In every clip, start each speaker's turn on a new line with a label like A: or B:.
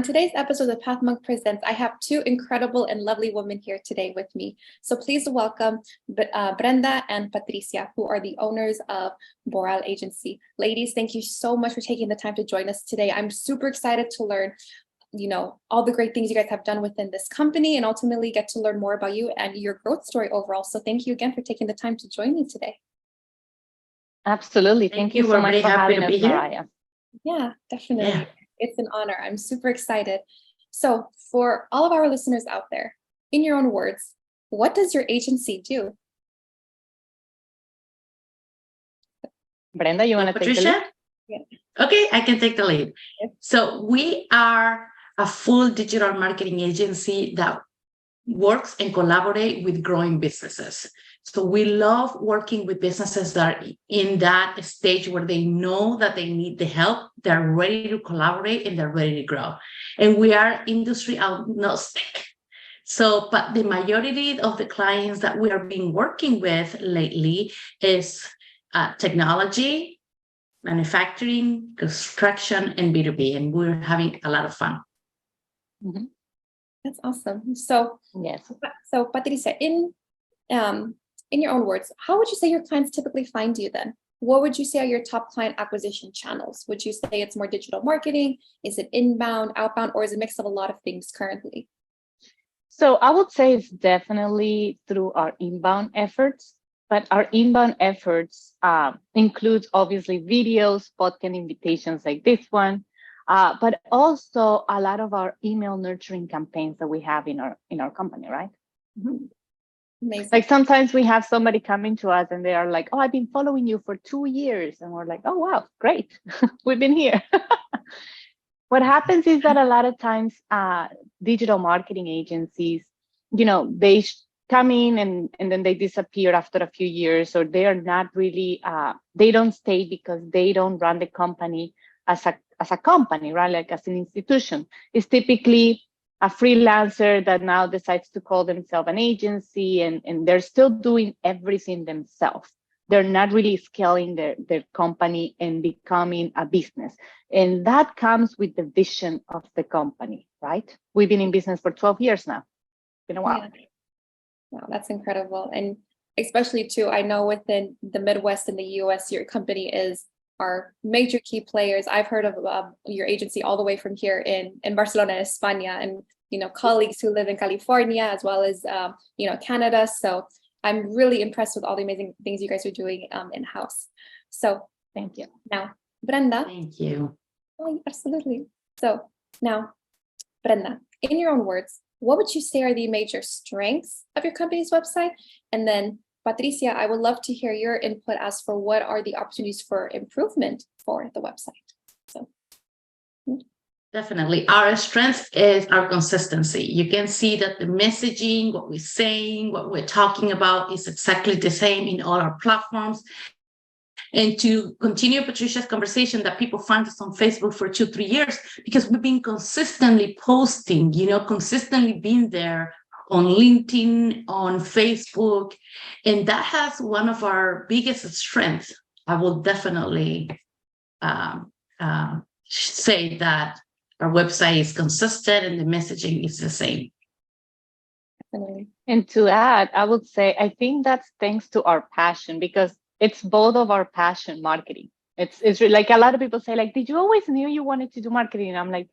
A: today's episode of Path Monk Presents, I have two incredible and lovely women here today with me. So please welcome Brenda and Patricia, who are the owners of Boral Agency. Ladies, thank you so much for taking the time to join us today. I'm super excited to learn, all the great things you guys have done within this company and ultimately get to learn more about you and your growth story overall. So thank you again for taking the time to join me today.
B: Absolutely. Thank you so much for having us, Mariah.
A: Yeah, definitely. Yeah. It's an honor. I'm super excited. So for all of our listeners out there, in your own words, what does your agency do?
B: Brenda, you want to take the lead?
C: Yeah. Okay, I can take the lead. Yes. So we are a full digital marketing agency that works and collaborate with growing businesses. So we love working with businesses that are in that stage where they know that they need the help, they're ready to collaborate, and they're ready to grow. And we are industry agnostic. So, but the majority of the clients that we are been working with lately is technology, manufacturing, construction, and B2B. And we're having a lot of fun.
A: Mm-hmm. That's awesome. So,
B: yes.
A: So Patricia, in your own words, how would you say your clients typically find you then? What would you say are your top client acquisition channels? Would you say it's more digital marketing? Is it inbound, outbound, or is it a mix of a lot of things currently?
B: So I would say it's definitely through our inbound efforts, but our inbound efforts includes obviously videos, podcast invitations like this one, but also a lot of our email nurturing campaigns that we have in our company, right?
A: Mm-hmm. Amazing.
B: Like sometimes we have somebody coming to us and they are like, oh, I've been following you for 2 years. And we're like, oh, wow, great. We've been here. What happens is that a lot of times digital marketing agencies, they come in and then they disappear after a few years, or they are not really, they don't stay because they don't run the company as a company, right? Like as an institution. It's typically a freelancer that now decides to call themselves an agency, and they're still doing everything themselves. They're not really scaling their company and becoming a business. And that comes with the vision of the company, right? We've been in business for 12 years now. It's been a while.
A: Yeah. Wow, that's incredible. And especially too, I know within the Midwest and the US, your company are major key players. I've heard of your agency all the way from here in Barcelona, España, and colleagues who live in California as well as Canada. So I'm really impressed with all the amazing things you guys are doing in-house. So
B: thank you.
A: Now, Brenda.
C: Thank you.
A: Oh, absolutely. So now, Brenda, in your own words, what would you say are the major strengths of your company's website? And then Patricia, I would love to hear your input as for what are the opportunities for improvement for the website. So,
C: definitely, our strength is our consistency. You can see that the messaging, what we're saying, what we're talking about is exactly the same in all our platforms. And to continue Patricia's conversation, that people find us on Facebook for 2-3 years because we've been consistently posting, consistently being there on LinkedIn, on Facebook, and that has one of our biggest strengths. I will definitely say that our website is consistent and the messaging is the same.
A: Definitely.
B: And to add, I would say, I think that's thanks to our passion, because it's both of our passion, marketing. It's really, like a lot of people say, like, did you always knew you wanted to do marketing? And I'm like,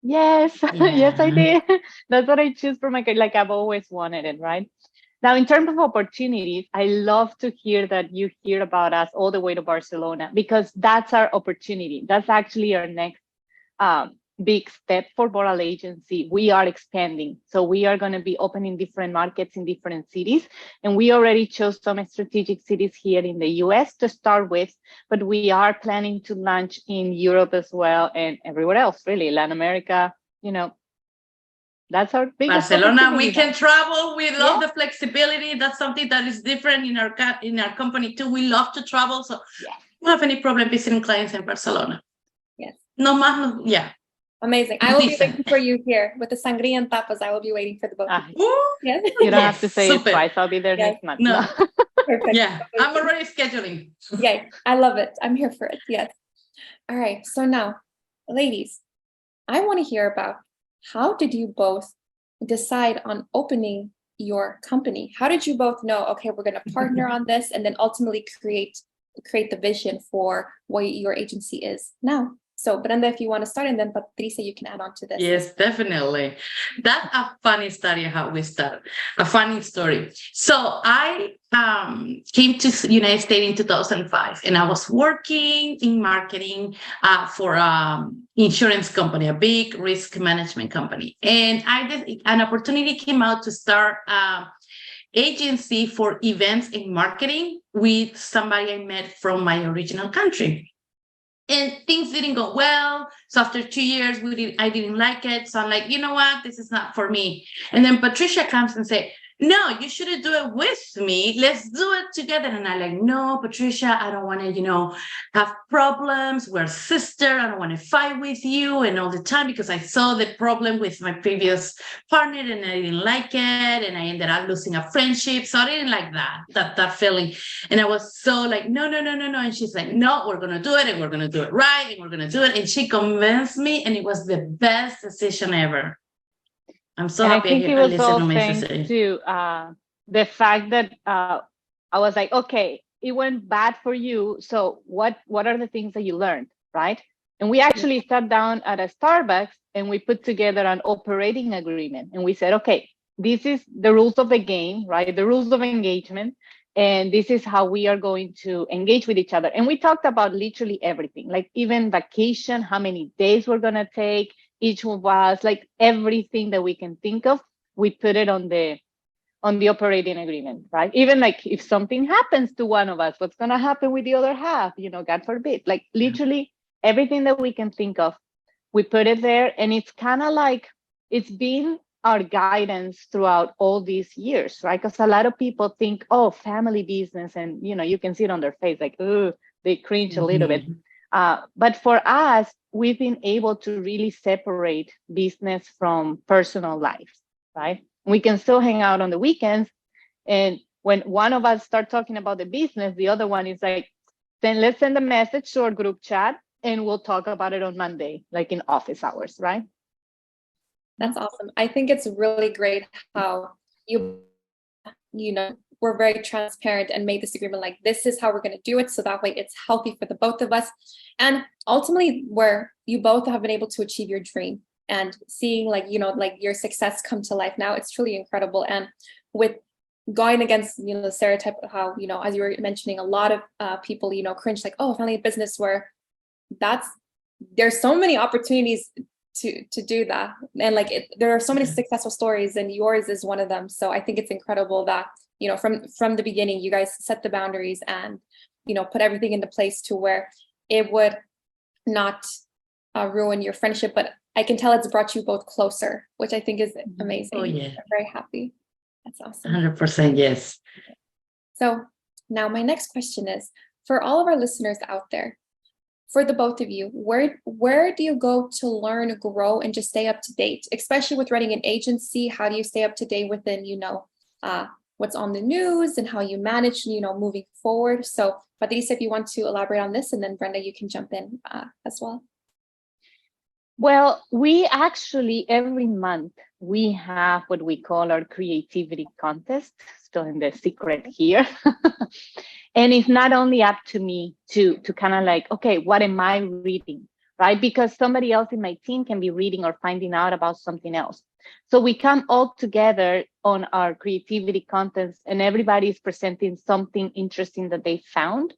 B: yes, yes, I did. That's what I choose for my career. Like I've always wanted it, right? Now, in terms of opportunities, I love to hear that you hear about us all the way to Barcelona, because that's our opportunity. That's actually our next big step for Boral Agency. We are expanding. So we are going to be opening different markets in different cities. And we already chose some strategic cities here in the US to start with, but we are planning to launch in Europe as well and everywhere else, really, Latin America, That's our biggest
C: Barcelona, we can travel. We love the flexibility. That's something that is different in our company too. We love to travel. So we don't have any problem visiting clients in Barcelona.
A: Yes.
C: No matter,
A: Amazing. I will be waiting for you here with the sangria and tapas. I will be waiting for the boat.
B: Yes. You don't have to say it twice. I'll be there next month.
C: No.
A: Perfect.
C: Yeah, I'm already scheduling.
A: Yeah, I love it. I'm here for it. Yes. All right. So now, ladies, I want to hear about how did you both decide on opening your company? How did you both know, okay, we're going to partner on this, and then ultimately create the vision for what your agency is now? So Brenda, if you want to start, and then Patricia, you can add on to this.
C: Yes, definitely. That's a funny story how we started. A funny story. So I came to United States in 2005, and I was working in marketing for insurance company, a big risk management company. And an opportunity came out to start agency for events and marketing with somebody I met from my original country. And things didn't go well. So after 2 years, I didn't like it. So I'm like, you know what? This is not for me. And then Patricia comes and say, no, you shouldn't do it with me. Let's do it together. And I'm like, no, Patricia, I don't want to, have problems. We're sister. I don't want to fight with you and all the time, because I saw the problem with my previous partner and I didn't like it. And I ended up losing a friendship. So I didn't like that feeling. And I was so like, no. And she's like, no, we're going to do it, and we're going to do it right, and we're going to do it. And she convinced me, and it was the best decision ever. I'm so happy.
B: I think it was all thanks to the fact that I was like, okay, it went bad for you. So what are the things that you learned, right? And we actually sat down at a Starbucks and we put together an operating agreement. And we said, okay, this is the rules of the game, right? The rules of engagement. And this is how we are going to engage with each other. And we talked about literally everything, like even vacation, how many days we're going to take, each of us, like everything that we can think of, we put it on the operating agreement, right? Even like if something happens to one of us, what's going to happen with the other half, God forbid, like literally everything that we can think of, we put it there. And it's kind of like, it's been our guidance throughout all these years, right? Because a lot of people think, oh, family business, and you can see it on their face, like, oh, they cringe a little bit. But for us, we've been able to really separate business from personal life, right? We can still hang out on the weekends. And when one of us start talking about the business, the other one is like, then let's send a message to our group chat and we'll talk about it on Monday, like in office hours, right?
A: That's awesome. I think it's really great how we're very transparent and made this agreement, like this is how we're going to do it, so that way it's healthy for the both of us, and ultimately where you both have been able to achieve your dream and seeing like your success come to life now. It's truly incredible. And with going against the stereotype of how as you were mentioning, a lot of people cringe, like, oh, family business, where there's so many opportunities to do that, and like there are so many successful stories, and yours is one of them. So I think it's incredible that from the beginning you guys set the boundaries and put everything into place to where it would not ruin your friendship, but I can tell it's brought you both closer, which I think is amazing.
C: Oh yeah,
A: I'm very happy. That's awesome.
C: 100%, yes.
A: So now my next question is, for all of our listeners out there, for the both of you, where do you go to learn, grow, and just stay up to date, especially with running an agency? How do you stay up to date within what's on the news and how you manage moving forward? So Patricia, if you want to elaborate on this, and then Brenda, you can jump in as well.
B: Well, we actually every month we have what we call our creativity contest, still in the secret here. And it's not only up to me to kind of like, okay, what am I reading, right? Because somebody else in my team can be reading or finding out about something else. So we come all together on our creativity contest, and everybody is presenting something interesting that they found,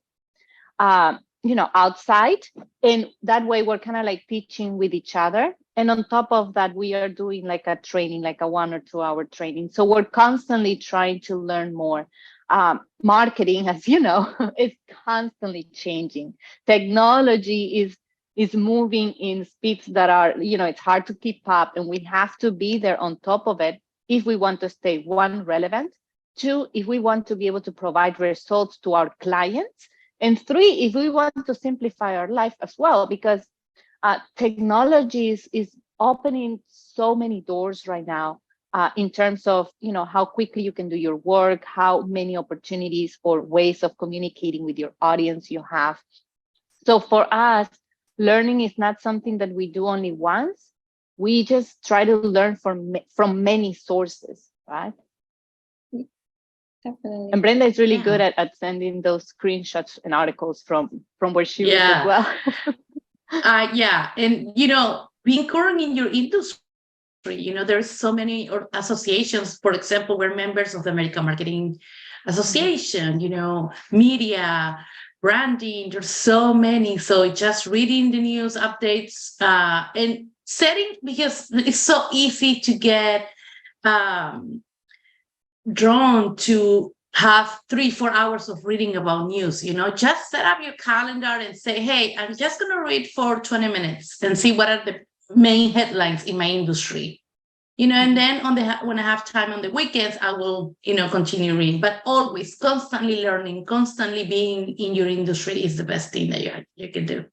B: outside. And that way we're kind of like pitching with each other. And on top of that, we are doing like a training, like a 1 or 2 hour training. So we're constantly trying to learn more. Marketing, as you know, is constantly changing. Technology is moving in speeds that are, it's hard to keep up, and we have to be there on top of it if we want to stay, 1, relevant, 2, if we want to be able to provide results to our clients, and 3, if we want to simplify our life as well, because technology is opening so many doors right now. In terms of how quickly you can do your work, how many opportunities or ways of communicating with your audience you have. So for us, learning is not something that we do only once. we just try to learn from many sources, right?
A: Definitely.
B: And Brenda is really
C: Yeah.
B: good at sending those screenshots and articles from where she was as
C: Yeah.
B: well.
C: Yeah. And, you know, being current in your industry, you know, there's so many associations. For example, we're members of the American Marketing Association, you know, media, branding, there's so many. So just reading the news updates and setting, because it's so easy to get drawn to have 3-4 hours of reading about news. You know, just set up your calendar and say, hey, I'm just going to read for 20 minutes and see what are the main headlines in my industry, you know, and then when I have time on the weekends, I will, you know, continue reading, but always constantly learning, constantly being in your industry is the best thing that you can do.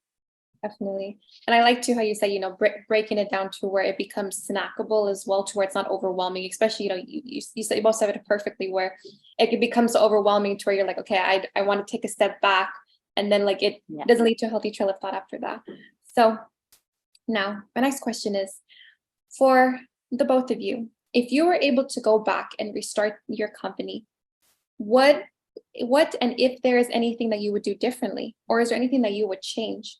A: Definitely. And I like too how you say, you know, breaking it down to where it becomes snackable as well, to where it's not overwhelming, especially, you know, you said, you both said it perfectly, where it becomes so overwhelming to where you're like, okay, I want to take a step back, and then like it doesn't lead to a healthy trail of thought after that. So now my next question is, for the both of you, if you were able to go back and restart your company, what and if there is anything that you would do differently, or is there anything that you would change?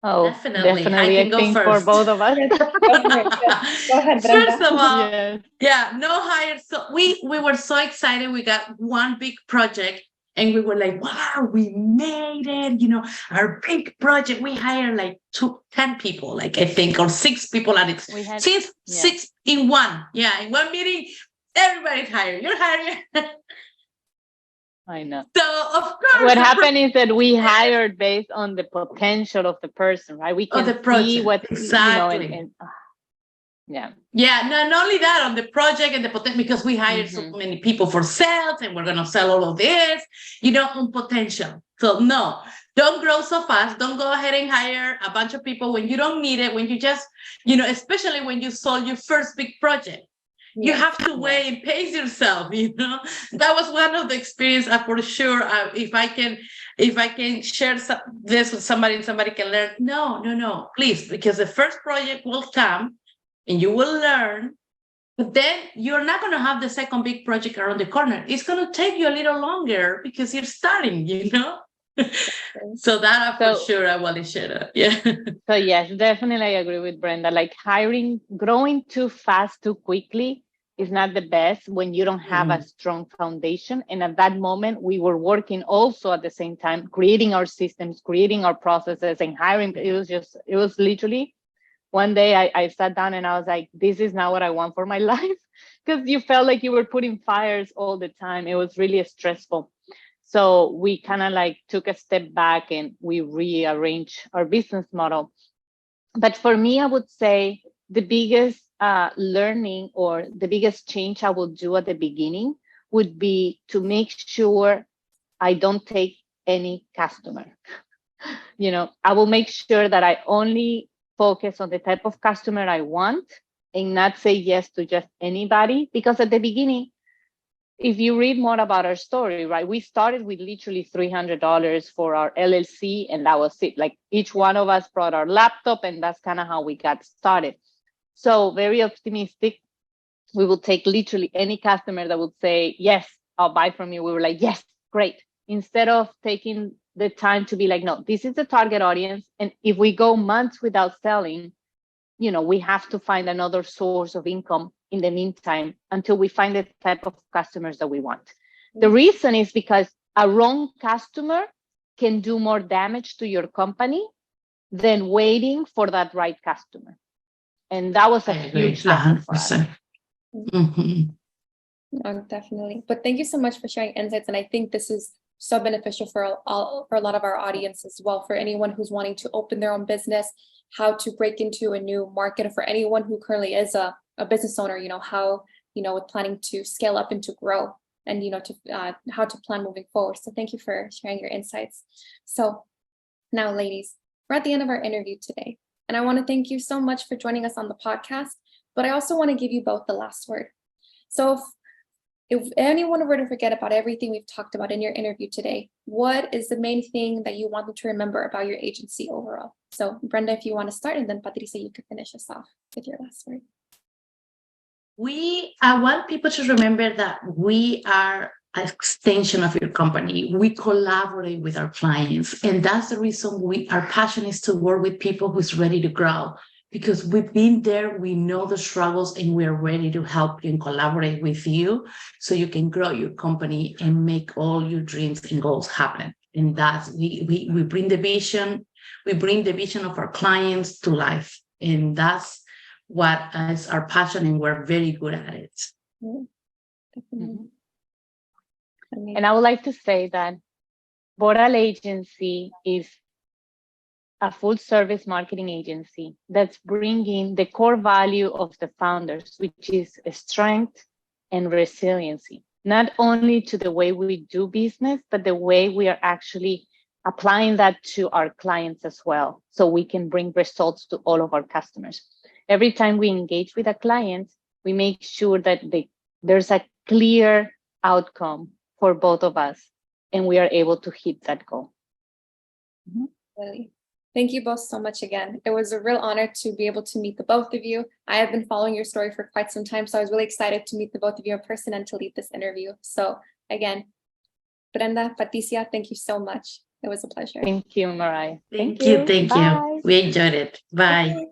B: Oh,
C: Definitely.
B: definitely. I
C: can go
B: think
C: first.
B: for both of us.
A: Go ahead, Brenda.
C: First of all,
B: Yes.
C: yeah, no hire. So we were so excited. We got one big project, and we were like, wow, we made it. You know, our big project. We hired like 10 people, like I think, or 6 people at it.
B: We had
C: Since 6 in one. Yeah, in one meeting, everybody's hired. You're hired.
B: I know.
C: So of course,
B: What happened is that we hired based on the potential of the person, right? We can
C: the project.
B: see what,
C: Exactly.
B: you know, yeah.
C: Yeah, not only that, on the project and the potential, because we hired so many people for sales and we're going to sell all of this, you know, on potential. So no, don't grow so fast. Don't go ahead and hire a bunch of people when you don't need it, when you just, you know, especially when you sold your first big project. You have to weigh and pace yourself, you know. That was one of the experience for sure. If I can share this with somebody and somebody can learn, no, please, because the first project will come and you will learn, but then you're not going to have the second big project around the corner. It's going to take you a little longer because you're starting, you know. So that for sure I want to share that. Yeah.
B: So yes, definitely I agree with Brenda. Like growing too fast, too quickly is not the best when you don't have a strong foundation. And at that moment, we were working also at the same time, creating our systems, creating our processes, and hiring. It was literally one day I sat down and I was like, this is not what I want for my life, because you felt like you were putting fires all the time. It was really stressful. So we kind of like took a step back and we rearranged our business model. But for me, I would say the biggest learning or the biggest change I would do at the beginning would be to make sure I don't take any customer. You know, I will make sure that I only focus on the type of customer I want and not say yes to just anybody. Because at the beginning, if you read more about our story, right, we started with literally $300 for our LLC, and that was it. Like each one of us brought our laptop, and that's kind of how we got started. So very optimistic. We will take literally any customer that would say, yes, I'll buy from you. We were like, yes, great. Instead of taking the time to be like, no, this is the target audience. And if we go months without selling, you know, we have to find another source of income in the meantime until we find the type of customers that we want. The reason is because a wrong customer can do more damage to your company than waiting for that right customer. And that was a huge lesson for us.
A: No, definitely. But thank you so much for sharing insights. And I think this is so beneficial for a lot of our audience as well, for anyone who's wanting to open their own business, how to break into a new market, for anyone who currently is a business owner, you know, how, you know, with planning to scale up and to grow, and, you know, to how to plan moving forward. So thank you for sharing your insights. So now, ladies, we're at the end of our interview today. And I want to thank you so much for joining us on the podcast, but I also want to give you both the last word. So if anyone were to forget about everything we've talked about in your interview today, what is the main thing that you want them to remember about your agency overall? So Brenda, if you want to start, and then Patricia, you could finish us off with your last word.
C: I want people to remember that we are an extension of your company. We collaborate with our clients. And that's the reason our passion is to work with people who's ready to grow. Because we've been there, we know the struggles, and we're ready to help you and collaborate with you so you can grow your company and make all your dreams and goals happen. And that's we bring the vision, of our clients to life. And that's what is our passion, and we're very good at it.
B: Mm-hmm. And I would like to say that Boral Agency is a full service marketing agency that's bringing the core value of the founders, which is strength and resiliency, not only to the way we do business, but the way we are actually applying that to our clients as well, so we can bring results to all of our customers. Every time we engage with a client, we make sure that there's a clear outcome for both of us, and we are able to hit that goal.
A: Really. Thank you both so much again. It was a real honor to be able to meet the both of you. I have been following your story for quite some time, so I was really excited to meet the both of you in person and to lead this interview. So again, Brenda, Patricia, thank you so much. It was a pleasure.
B: Thank you, Mariah.
C: Thank you.
B: Bye.
C: We enjoyed it. Bye.